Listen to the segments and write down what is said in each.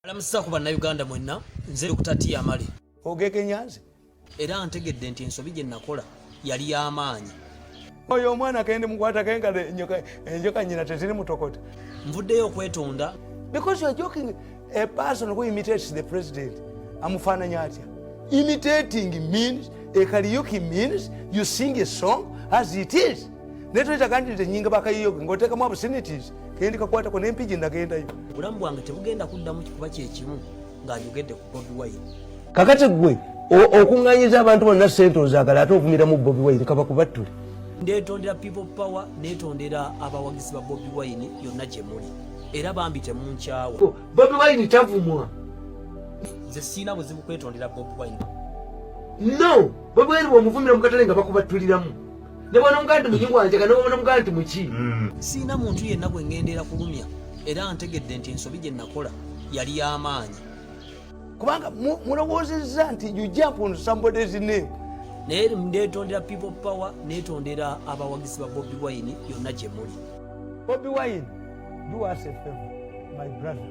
Alamusa ku bannayuganda mwenna nze Dr. T. Amale ogeke nyanzi era ntegedde nti ensobi gye nakola yali y'amaanyi. Oyo omwana kende mukwata kenkale enjoka nyina tetiri mutokota. Nvuddeyo okwetonda. Because you are joking a person who imitates the president. Amufaananya atya. Imitating means, a karaoke means you sing a song as it is. Netweta kandi nyinga bakayiyoga ngoteka mu obscenities. Kendi kakwata ko nempiji ndagendayo. Bulamu bwange tebugenda kuddamu kikuba kyekimu ng'ayogedde ku Bobi Wine. Kakati gwe okunganyiza abantu bonna ssente ozaagala ate ovumira mu Bobi Wine kaba kubattule. Ndeetondera people power, neetondera abawagizi ba Bobi Wine yonna gye muli. Era bambi temunkyawa. Bobi Wine tavumwa. Nze siina buzibu kwetondera Bobi Wine. No, Bobi Wine bw'omuvumira mu katale nga bakubattuliramu. Ne bwana muganda munyingu wanjega n'obona muganda muki. Siina muntu yenna gwe ngendera kulumya era ntegedde nti ensobi gye nakola yali y'amaanyi. Kubanga mulowoozezza nti you jump on somebody's name. Naye ndeetondera people power, neetondera abawagizi ba Bobi Wine yonna gye muli. Bobi Wine, do us a favor, my brother.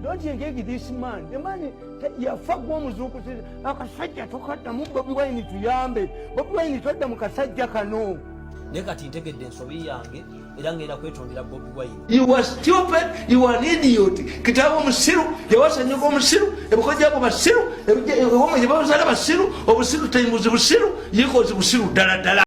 Don't engage this man. The man yafa gw'omuzuukusi akasajja tokaddamu Bobi Wine tuyambe. Bobi Wine todda mu kasajja kano. Naye kati ntegedde ensobi yange era ngenda kwetondera Bobi Wine. You are stupid, you are an idiot. Kitabo omusiru yawasanyuka omusiru ebikojjako basiru ebiwomo gye bazaala basiru obusiru tayinguzi busiru yikozi busiru ddala ddala.